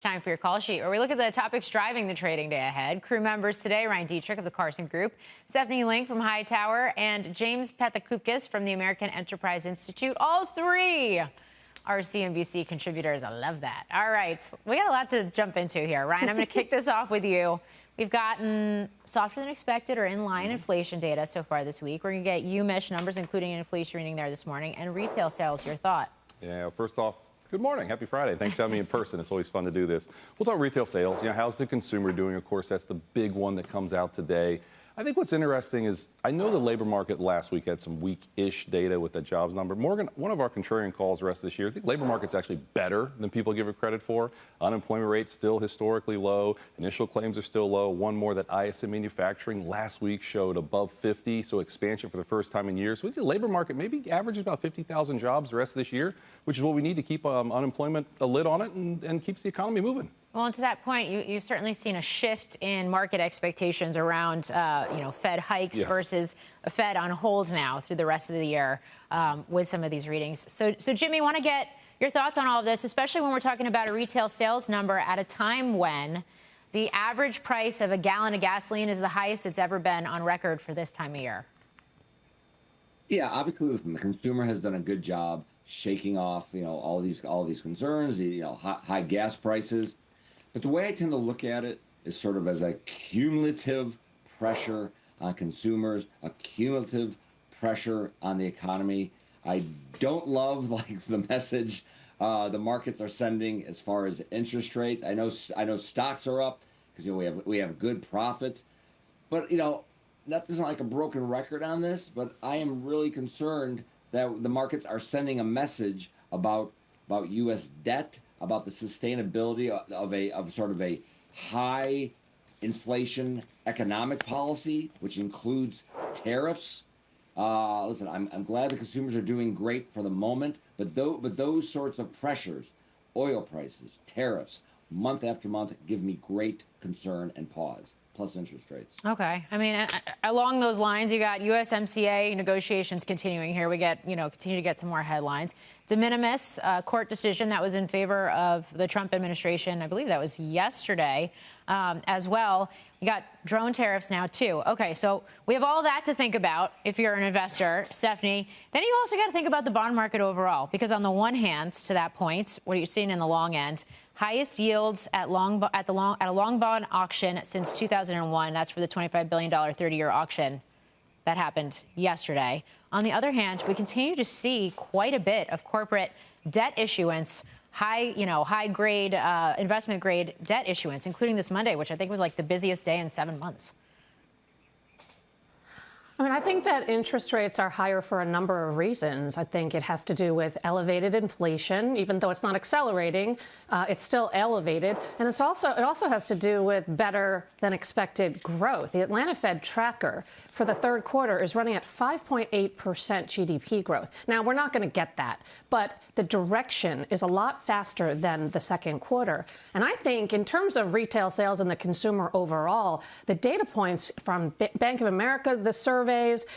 Time for your call sheet, where we look at the topics driving the trading day ahead. Crew members today, Ryan Dietrich of the Carson Group, Stephanie Link from Hightower, and James Pethokoukis from the American Enterprise Institute. All three are CNBC contributors. I love that. All right, we got a lot to jump into here. Ryan, I'm going to kick this off with you. We've gotten softer than expected or in-line inflation data so far this week. We're going to get UMich numbers, including an inflation reading there this morning, and retail sales. Your thought? Yeah, first off, good morning. Happy Friday. Thanks for having me in person. It's always fun to do this. We'll talk retail sales. How's the consumer doing? Of course, that's the big one that comes out today. I think what's interesting is I know the labor market last week had some weak-ish data with the jobs number. Morgan, one of our contrarian calls the rest of this year, I think labor market's actually better than people give it credit for. Unemployment rate still historically low. Initial claims are still low. One more, that ISM manufacturing last week showed above 50, so expansion for the first time in years. So I think the labor market maybe averages about 50,000 jobs the rest of this year, which is what we need to keep unemployment a lid on it and keeps the economy moving. Well, and to that point, you've certainly seen a shift in market expectations around, Fed hikes versus a Fed on hold now through the rest of the year with some of these readings. So Jimmy, want to get your thoughts on all of this, especially when we're talking about a retail sales number at a time when the average price of a gallon of gasoline is the highest it's ever been on record for this time of year. Yeah, obviously, listen, the consumer has done a good job shaking off, all these concerns, the high gas prices. But the way I tend to look at it is sort of as a cumulative pressure on consumers, a cumulative pressure on the economy. I don't love the message the markets are sending as far as interest rates. I know stocks are up because we have good profits, but that isn't like a broken record on this. But I am really concerned that the markets are sending a message about U.S. debt, about the sustainability of sort of a high inflation economic policy, which includes tariffs. Listen, I'm glad the consumers are doing great for the moment, but those sorts of pressures, oil prices, tariffs, month after month, give me great concern and pause. Plus interest rates. Okay. I mean, along those lines, you got USMCA negotiations continuing here. We continue to get some more headlines. De minimis court decision that was in favor of the Trump administration. I believe that was yesterday as well. You got drone tariffs now, too. Okay, so we have all that to think about if you're an investor, Stephanie. Then you also got to think about the bond market overall, because on the one hand, to that point, what are you seeing in the long end? Highest yields at a long bond auction since 2001. That's for the $25 billion 30-year auction that happened yesterday. On the other hand, we continue to see quite a bit of corporate debt issuance, high grade, investment grade debt issuance, including this Monday, which I think was like the busiest day in 7 months. I mean, I think that interest rates are higher for a number of reasons. I think it has to do with elevated inflation. Even though it's not accelerating, it's still elevated. And it also has to do with better than expected growth. The Atlanta Fed tracker for the third quarter is running at 5.8% GDP growth. Now, we're not going to get that, but the direction is a lot faster than the second quarter. And I think in terms of retail sales and the consumer overall, the data points from Bank of America, the surveys,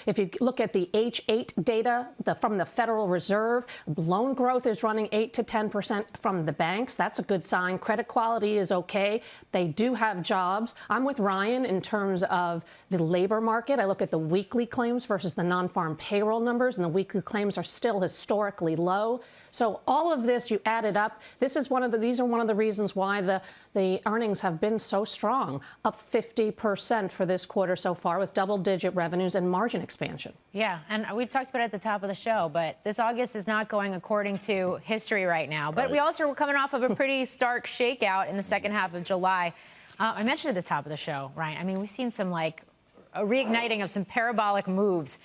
if you look at the H8 data from the Federal Reserve, loan growth is running 8 to 10% from the banks. That's a good sign. Credit quality is okay. They do have jobs. I'm with Ryan in terms of the labor market. I look at the weekly claims versus the non-farm payroll numbers, and the weekly claims are still historically low. So all of this, you add it up. These are one of the reasons why the earnings have been so strong, up 50% for this quarter so far, with double-digit revenues and margin expansion. Yeah, and we talked about it at the top of the show, but this August is not going according to history right now. But we also were coming off of a pretty stark shakeout in the second half of July. I mentioned at the top of the show, Ryan. I mean, we've seen some a reigniting of some parabolic moves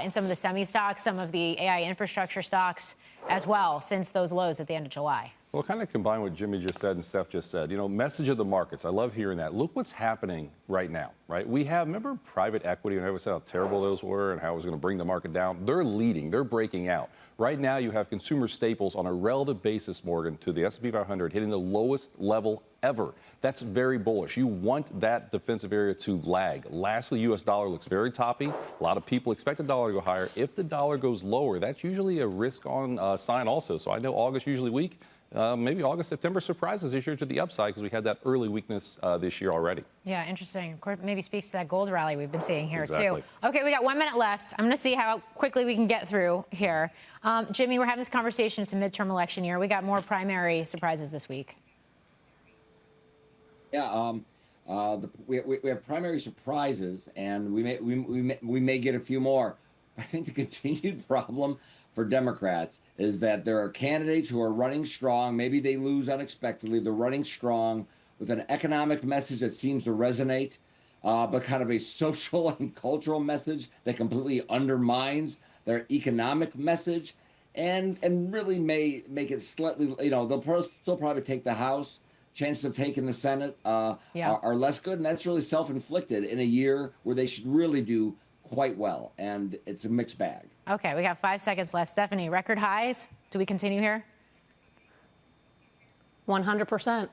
in some of the semi stocks, some of the AI infrastructure stocks as well since those lows at the end of July. Well, kind of combine what Jimmy just said and Steph just said. Message of the markets. I love hearing that. Look what's happening right now, right? Remember private equity, and everyone said how terrible those were and how it was going to bring the market down. They're leading. They're breaking out. Right now, you have consumer staples on a relative basis, Morgan, to the S&P 500 hitting the lowest level ever. That's very bullish. You want that defensive area to lag. Lastly, U.S. dollar looks very toppy. A lot of people expect the dollar to go higher. If the dollar goes lower, that's usually a risk-on sign also. So I know August usually weak. maybe August, September surprises this year to the upside because we had that early weakness this year already. Yeah, interesting. Of course, maybe speaks to that gold rally we've been seeing here, Exactly. too. Okay, we got 1 minute left. I'm going to see how quickly we can get through here. Jimmy, we're having this conversation. It's a midterm election year. We got more primary surprises this week. Yeah, we have primary surprises, and we may get a few more. I think the continued problem for Democrats is that there are candidates who are running strong. Maybe they lose unexpectedly. They're running strong with an economic message that seems to resonate, but kind of a social and cultural message that completely undermines their economic message, and really may make it slightly. They'll still probably take the House. Chances of taking the Senate are less good, and that's really self-inflicted in a year where they should really do quite well, and it's a mixed bag. Okay, we got 5 seconds left. Stephanie, record highs. Do we continue here? 100%.